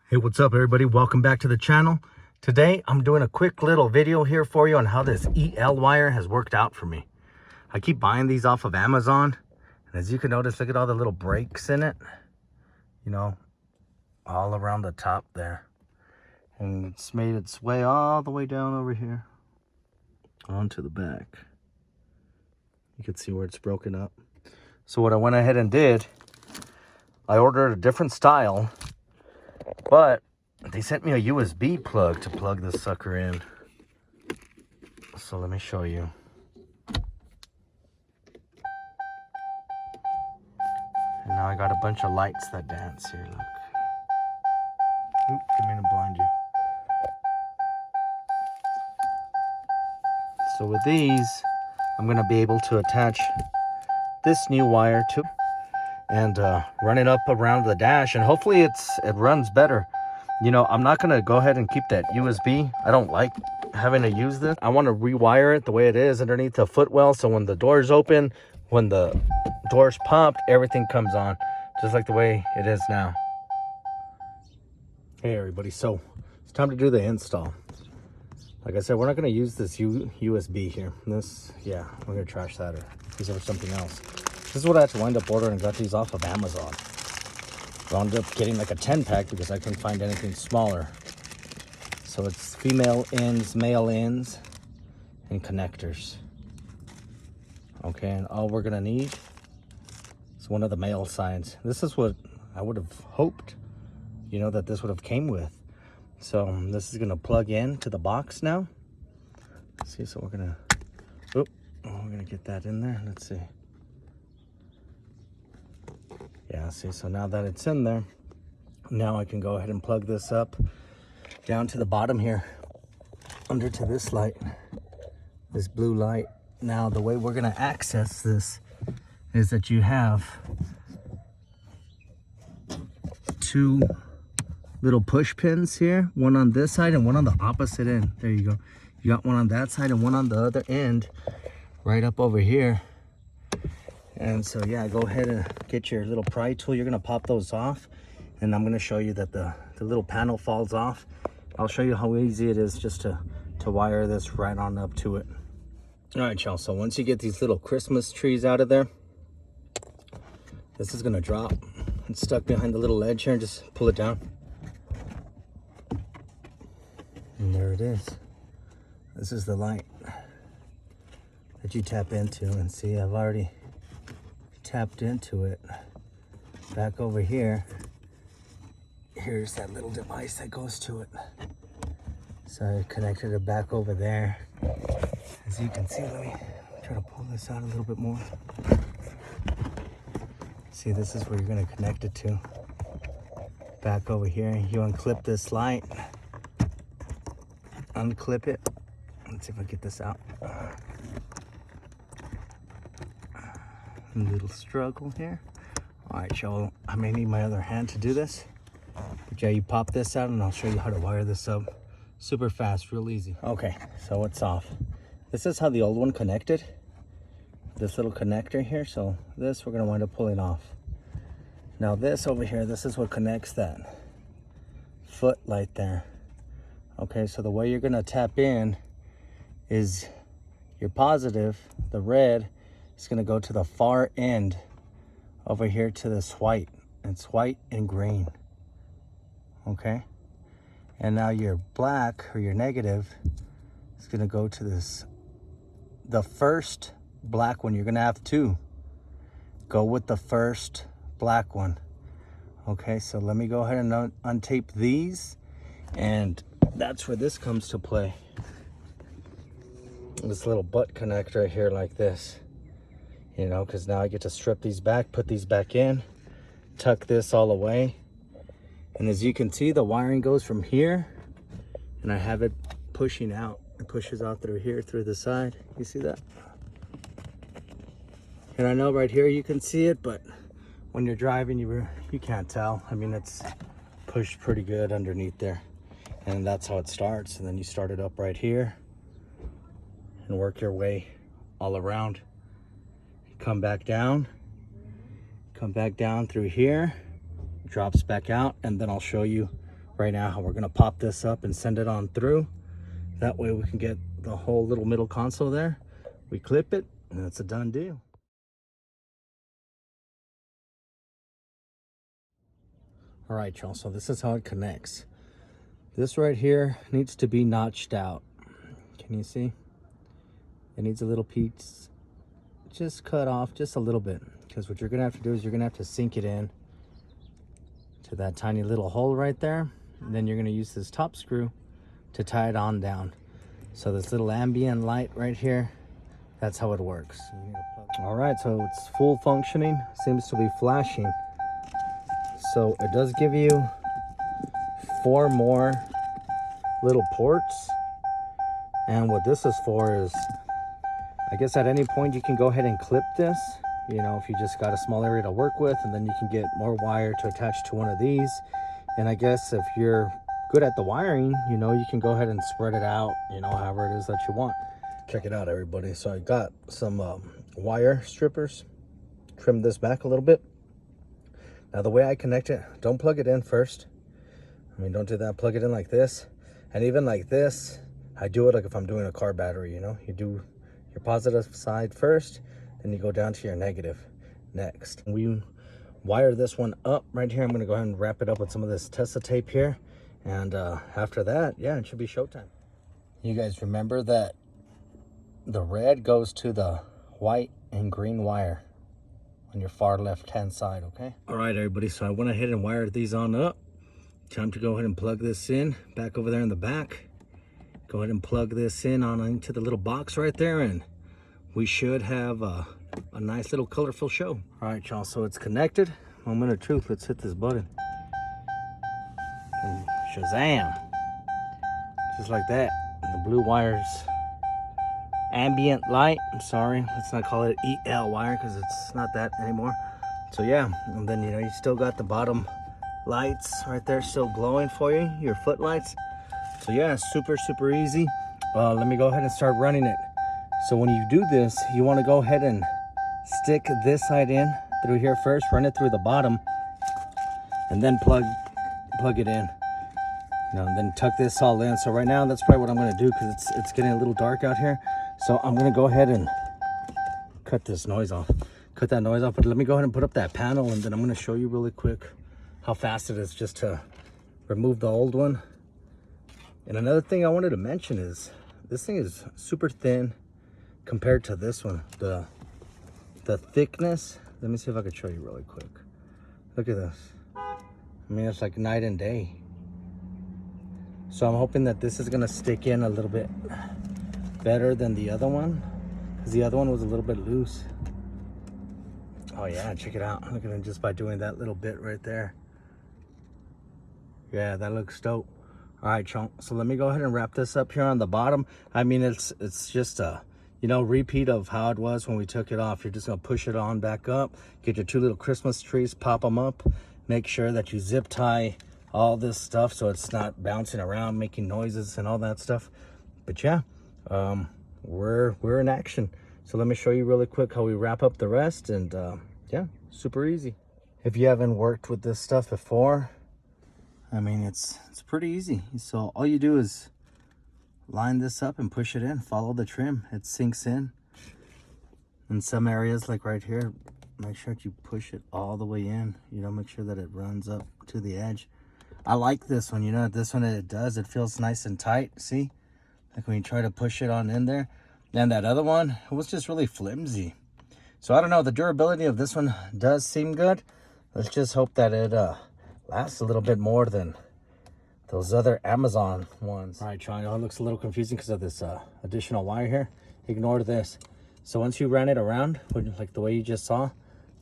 Hey, what's up everybody? Welcome back to the channel. Today I'm doing a quick little video here for you on how this EL wire has worked out for me. I keep buying these off of Amazon, and as you can notice, look at all the little breaks in it, you know, all around the top there. And it's made its way all the way down over here onto the back. You can see where it's broken up. So what I went ahead and did, I ordered a different style, but they sent me a USB plug to plug this sucker in. So let me show you. And now I got a bunch of lights that dance here, look. Oop, didn't mean to blind you. So with these, I'm gonna be able to attach this new wire to and run it up around the dash, and hopefully it runs better. You know, I'm not gonna go ahead and keep that USB. I don't like having to use this. I want to rewire it the way it is underneath the footwell, so when the doors open, when the doors pumped, everything comes on just like the way it is now. Hey everybody, so it's time to do the install. Like I said, we're not going to use this USB here. This, yeah, we're going to trash that or use it for something else. This is what I had to wind up ordering and got these off of Amazon. I wound up getting like a 10-pack because I couldn't find anything smaller. So it's female ends, male ends, and connectors. Okay, and all we're going to need is one of the male sides. This is what I would have hoped, you know, that this would have came with. So this is gonna plug in to the box now. Let's see, so we're gonna get that in there. Let's see. Yeah, see, so now that it's in there, now I can go ahead and plug this up down to the bottom here, under to this light, this blue light. Now the way we're gonna access this is that you have two little push pins here, one on this side and one on the opposite end. There you go. You got one on that side and one on the other end, right up over here. And so yeah, go ahead and get your little pry tool. You're gonna pop those off, and I'm gonna show you that the little panel falls off. I'll show you how easy it is just to wire this right on up to it. All right, y'all, so once you get these little Christmas trees out of there, this is gonna drop. It's stuck behind the little ledge here, and just pull it down. And there it is. This is the light that you tap into, and see, I've already tapped into it. Back over here, here's that little device that goes to it. So I connected it back over there. As you can see, let me try to pull this out a little bit more. See, this is where you're gonna connect it to. Back over here, you unclip this light. Unclip it. Let's see if I get this out. A little struggle here. All right, y'all, I may need my other hand to do this. But yeah, you pop this out and I'll show you how to wire this up super fast, real easy. Okay, so it's off. This is how the old one connected. This little connector here. So this we're gonna wind up pulling off. Now this over here, this is what connects that foot light there. Okay, so the way you're gonna tap in is your positive, the red, is gonna go to the far end over here to this white. It's white and green, okay? And now your black, or your negative, is gonna go to this, the first black one. You're gonna have two. Go with the first black one. Okay, so let me go ahead and untape these, and that's where this comes to play. This little butt connect right here like this, you know, because now I get to strip these back, put these back in, tuck this all away. And as you can see, the wiring goes from here, and I have it pushing out. It pushes out through here, through the side. You see that? And I know right here you can see it, but when you're driving, you can't tell. I mean, it's pushed pretty good underneath there. And that's how it starts. And then you start it up right here and work your way all around. Come back down through here, drops back out, and then I'll show you right now. We're gonna pop this up and send it on through. That way we can get the whole little middle console there. We clip it and it's a done deal. All right, y'all, so this is how it connects. This right here needs to be notched out. Can you see? It needs a little piece just cut off just a little bit, because what you're gonna have to do is you're gonna have to sink it in to that tiny little hole right there, and then you're gonna use this top screw to tie it on down. So this little ambient light right here, that's how it works. All right, so it's full functioning, seems to be flashing. So it does give you 4 more little ports, and what this is for is, I guess at any point you can go ahead and clip this, you know, if you just got a small area to work with, and then you can get more wire to attach to one of these. And I guess if you're good at the wiring, you know, you can go ahead and spread it out, you know, however it is that you want. Check it out, everybody. So I got some wire strippers, trimmed this back a little bit. Now the way I connect it, don't plug it in first. I mean, don't do that. Plug it in like this. And even like this, I do it like if I'm doing a car battery, you know, you do your positive side first, then you go down to your negative next. We wire this one up right here. I'm going to go ahead and wrap it up with some of this Tesla tape here, and after that, yeah, it should be showtime. You guys remember that the red goes to the white and green wire on your far left hand side. Okay, all right, everybody, so I went ahead and wired these on up. Time to go ahead and plug this in back over there in the back. Go ahead and plug this in on into the little box right there, and we should have a nice little colorful show. All right, y'all, so it's connected. Moment of truth, let's hit this button. And Shazam. Just like that. And the blue wire's ambient light. I'm sorry, let's not call it EL wire because it's not that anymore. So yeah, and then, you know, you still got the bottom lights right there still glowing for you, your foot lights. So yeah, super easy. Let me go ahead and start running it. So when you do this, you want to go ahead and stick this side in through here first, run it through the bottom, and then plug it in. You know, and then tuck this all in. So right now, that's probably what I'm going to do, because it's getting a little dark out here. So I'm going to go ahead and cut this noise off. Cut that noise off. But let me go ahead and put up that panel, and then I'm going to show you really quick how fast it is just to remove the old one. And another thing I wanted to mention is this thing is super thin compared to this one. The thickness, let me see if I can show you really quick. Look at this. I mean, it's like night and day. So I'm hoping that this is gonna stick in a little bit better than the other one, because the other one was a little bit loose. Oh yeah, check it out. Look at it, just by doing that little bit right there. Yeah, that looks dope. All right, chunk. So let me go ahead and wrap this up here on the bottom. I mean, it's just a, you know, repeat of how it was when we took it off. You're just gonna push it on back up, get your 2 little Christmas trees, pop them up, make sure that you zip tie all this stuff so it's not bouncing around, making noises and all that stuff. But yeah, we're in action. So let me show you really quick how we wrap up the rest, and yeah, super easy. If you haven't worked with this stuff before, I mean, it's pretty easy. So all you do is line this up and push it in, follow the trim, it sinks in some areas, like right here. Make sure that you push it all the way in, you know, make sure that it runs up to the edge. I like this one, you know, this one, it feels nice and tight. See, like when you try to push it on in there. And that other one, it was just really flimsy. So I don't know, the durability of this one does seem good. Let's just hope that it lasts a little bit more than those other Amazon ones. All right, Sean, it looks a little confusing because of this additional wire here. Ignore this. So once you ran it around, like the way you just saw,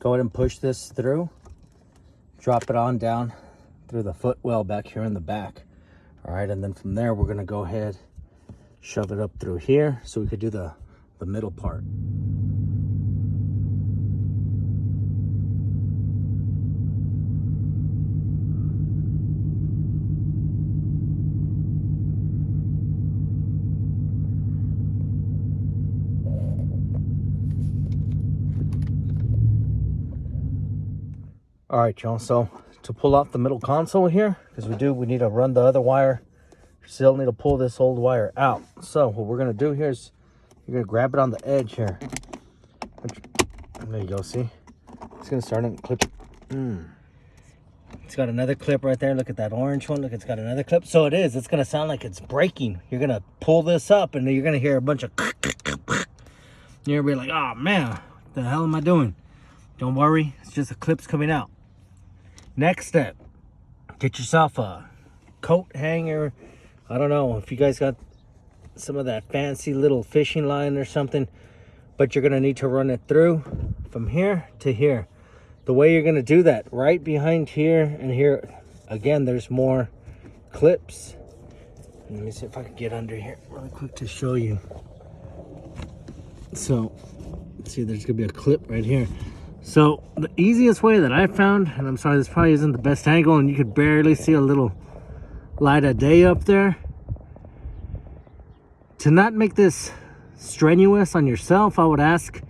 go ahead and push this through, drop it on down through the footwell back here in the back. All right, and then from there, we're gonna go ahead, shove it up through here so we could do the middle part. All right, y'all, so to pull off the middle console here, because we need to run the other wire. Still need to pull this old wire out. So what we're gonna do here is you're gonna grab it on the edge here. There you go, see? It's gonna start and clip. It's got another clip right there. Look at that orange one. Look, it's got another clip. So it's gonna sound like it's breaking. You're gonna pull this up and you're gonna hear a bunch of you're gonna be like, oh man, what the hell am I doing? Don't worry, it's just the clips coming out. Next step, get yourself a coat hanger. I don't know if you guys got some of that fancy little fishing line or something, but you're gonna need to run it through from here to here. The way you're gonna do that, right behind here and here, again, there's more clips. Let me see if I can get under here really quick to show you. So, see, there's gonna be a clip right here. So the easiest way that I found, and I'm sorry, this probably isn't the best angle and you could barely see a little light of day up there. To not make this strenuous on yourself, I would ask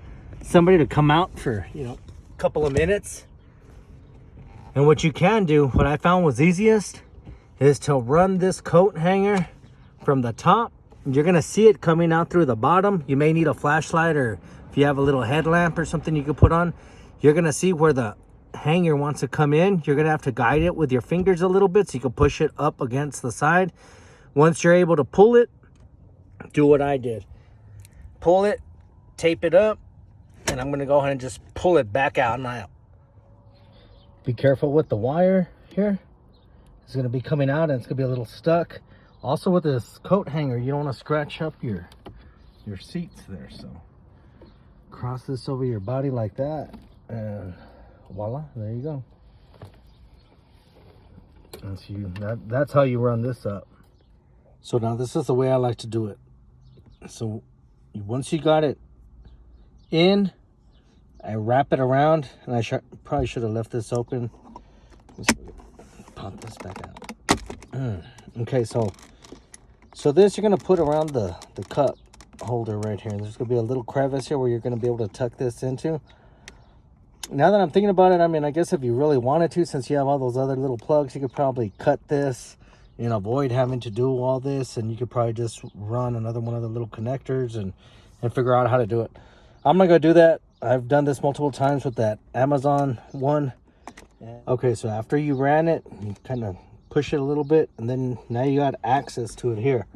somebody to come out for, a couple of minutes. And what you can do, what I found was easiest, is to run this coat hanger from the top. You're gonna see it coming out through the bottom. You may need a flashlight, or if you have a little headlamp or something you could put on, you're gonna see where the hanger wants to come in. You're gonna have to guide it with your fingers a little bit so you can push it up against the side. Once you're able to pull it, do what I did. Pull it, tape it up, and I'm gonna go ahead and just pull it back out now. Be careful with the wire here. It's gonna be coming out and it's gonna be a little stuck. Also with this coat hanger, you don't wanna scratch up your seats there. So cross this over your body like that, and voila, there you go. That's how you run this up. So now this is the way I like to do it. So once you got it in, I wrap it around, and I probably should have left this open. Let's pop this back out. Okay, so this you're gonna put around the cup holder right here. There's gonna be a little crevice here where you're gonna be able to tuck this into. Now that I'm thinking about it, I mean, I guess if you really wanted to, since you have all those other little plugs, you could probably cut this and avoid having to do all this, and you could probably just run another one of the little connectors and figure out how to do it. I'm not gonna do that. I've done this multiple times with that Amazon one. Okay, so after you ran it, you kind of push it a little bit, and then now you got access to it here.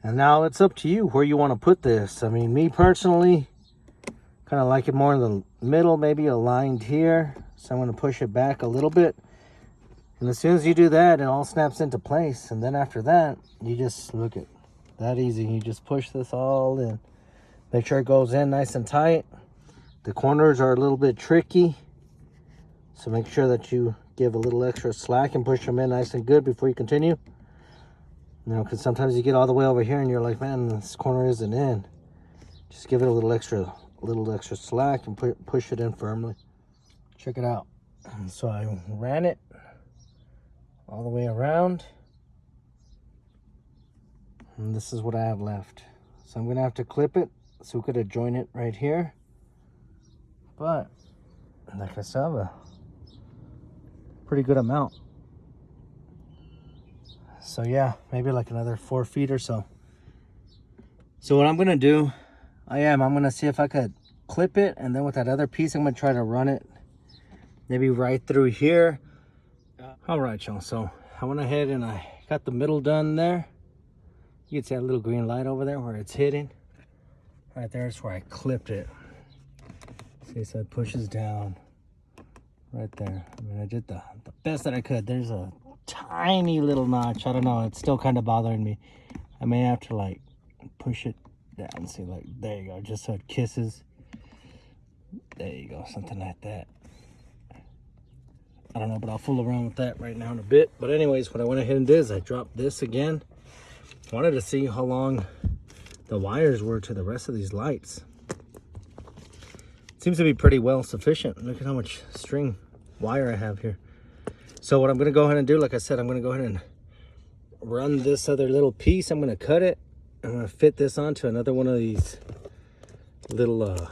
And now it's up to you where you want to put this. I mean, me personally, kind of like it more in the middle, maybe aligned here. So I'm going to push it back a little bit. And as soon as you do that, it all snaps into place. And then after that, you just look at that easy. You just push this all in. Make sure it goes in nice and tight. The corners are a little bit tricky, so make sure that you give a little extra slack and push them in nice and good before you continue. Because sometimes you get all the way over here and you're like, man, this corner isn't in. Just give it a little extra slack and push it in firmly. Check it out. So I ran it all the way around, and this is what I have left. So I'm gonna have to clip it, so we could join it right here. But like I said, a pretty good amount. So yeah, maybe like another 4 feet or so. So what I'm gonna do, I'm gonna see if I could clip it, and then with that other piece, I'm gonna try to run it maybe right through here. All right, y'all. So I went ahead and I got the middle done there. You can see that little green light over there where it's hitting. Right there is where I clipped it. See, so it pushes down right there. I mean, I did the best that I could. There's a tiny little notch. I don't know. It's still kind of bothering me. I may have to like push it down. See, like, there you go. Just so it kisses. There you go. Something like that. I don't know, but I'll fool around with that right now in a bit. But anyways, what I went ahead and did is I dropped this again. Wanted to see how long the wires were to the rest of these lights. Seems to be pretty well sufficient. Look at how much string wire I have here. So what I'm going to go ahead and do, like I said, I'm going to go ahead and run this other little piece. I'm going to cut it. I'm going to fit this onto another one of these little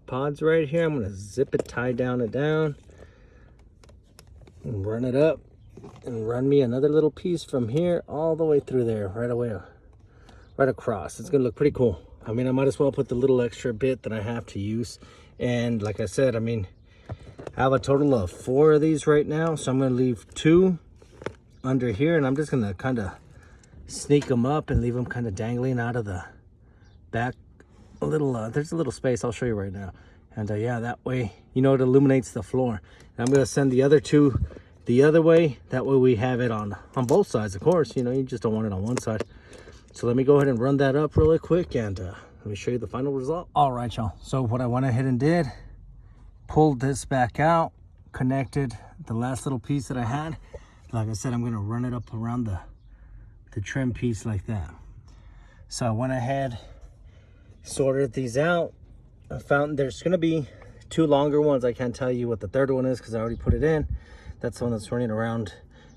pods right here. I'm going to zip it, tie it down. and run it up and run me another little piece from here all the way through there, right across. It's gonna look pretty cool. I mean, I might as well put the little extra bit that I have to use. And like I said, I mean, I have a total of 4 of these right now, so I'm gonna leave 2 under here, and I'm just gonna kind of sneak them up and leave them kind of dangling out of the back a little. There's a little space, I'll show you right now. And yeah, that way, you know, it illuminates the floor. And I'm gonna send the other 2 the other way. That way we have it on both sides, of course. You know, you just don't want it on one side. So let me go ahead and run that up really quick, and let me show you the final result. All right, y'all. So what I went ahead and did, pulled this back out, connected the last little piece that I had. Like I said, I'm gonna run it up around the trim piece like that. So I went ahead, sorted these out. I found there's gonna be 2 longer ones. I can't tell you what the third one is because I already put it in. That's the one that's running around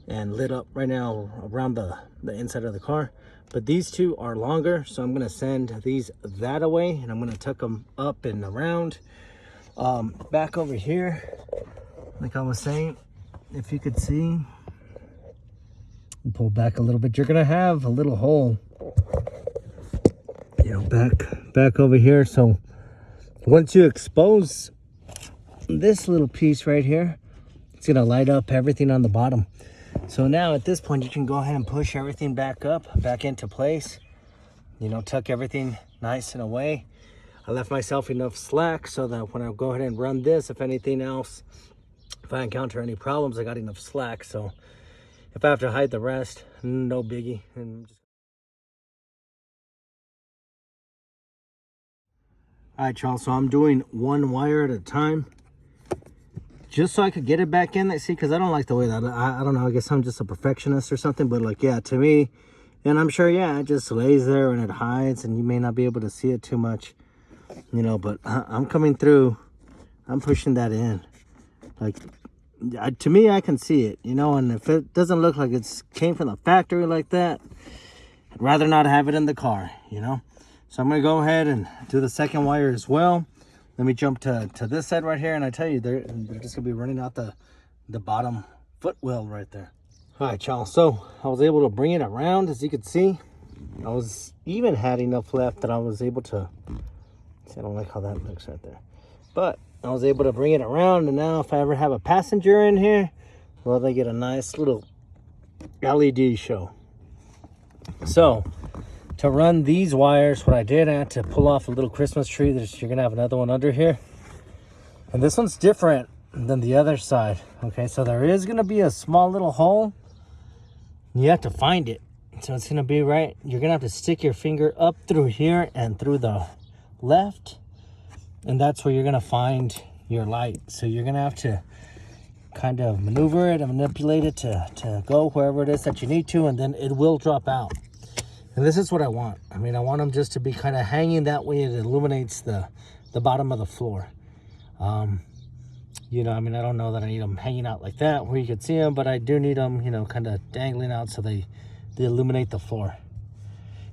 and lit up right now around the inside of the car. But these 2 are longer, so I'm gonna send these that away, and I'm gonna tuck them up and around. Back over here, like I was saying, if you could see, pull back a little bit, you're gonna have a little hole, you know, back over here. So once you expose this little piece right here, it's gonna light up everything on the bottom. So now at this point, you can go ahead and push everything back into place, you know, tuck everything nice and away. I left myself enough slack so that when I go ahead and run this, if anything else, if I encounter any problems, I got enough slack. So if I have to hide the rest, no biggie. And just... All right, y'all, so I'm doing 1 wire at a time, just so I could get it back in there. See, because I don't like the way that, I don't know, I guess I'm just a perfectionist or something, but like, yeah, to me, and I'm sure, yeah, it just lays there and it hides, and you may not be able to see it too much, you know, but I'm coming through, I'm pushing that in. Like, to me, I can see it, you know, and if it doesn't look like it's came from the factory like that, I'd rather not have it in the car, you know. So I'm going to go ahead and do the second wire as well. Let me jump to this side right here, and I tell you, they're just going to be running out the bottom foot well right there. All right, y'all, so I was able to bring it around, as you can see. I was even had enough left that I was able to, see, I don't like how that looks right there, but I was able to bring it around, and now if I ever have a passenger in here, well, they get a nice little LED show. So to run these wires, what I did, I had to pull off a little Christmas tree. You're gonna have another one under here, and this one's different than the other side. Okay, so there is gonna be a small little hole. You have to find it. So it's gonna be right, you're gonna have to stick your finger up through here and through the left, and that's where you're gonna find your light. So you're gonna have to kind of maneuver it and manipulate it to go wherever it is that you need to, and then it will drop out. And this is what I want. I mean, I want them just to be kind of hanging that way. It illuminates the bottom of the floor. You know, I mean, I don't know that I need them hanging out like that where you could see them, but I do need them, you know, kind of dangling out so they illuminate the floor.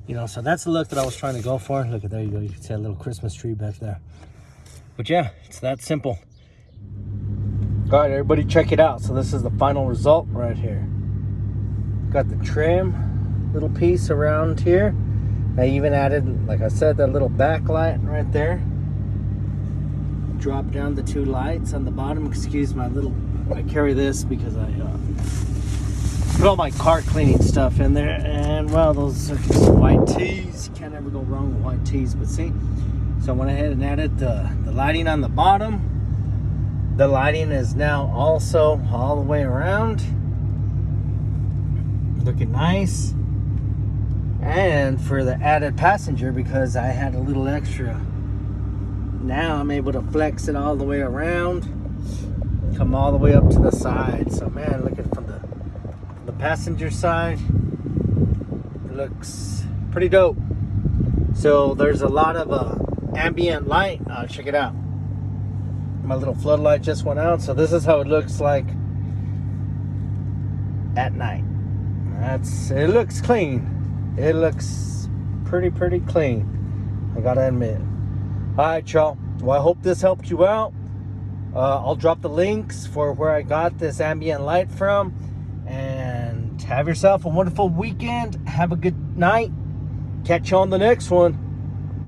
You know, so that's the look that I was trying to go for. Look at, there you go. You can see a little Christmas tree back there. But yeah, it's that simple. All right, everybody, check it out. So this is the final result right here. Got the trim little piece around here. I even added, like I said, that little backlight right there. Drop down the 2 lights on the bottom. Excuse my little, I carry this because I put all my car cleaning stuff in there, and well, those are just white tees. You can't ever go wrong with white tees. But see, so I went ahead and added the lighting on the bottom. The lighting is now also all the way around, looking nice. And for the added passenger, because I had a little extra, now I'm able to flex it all the way around, come all the way up to the side. So man, looking from the passenger side, it looks pretty dope. So there's a lot of ambient light. Check it out. My little floodlight just went out, so this is how it looks like at night. It looks clean. It looks pretty clean, I gotta admit. All right, y'all. Well, I hope this helped you out. I'll drop the links for where I got this ambient light from. And have yourself a wonderful weekend. Have a good night. Catch you on the next one.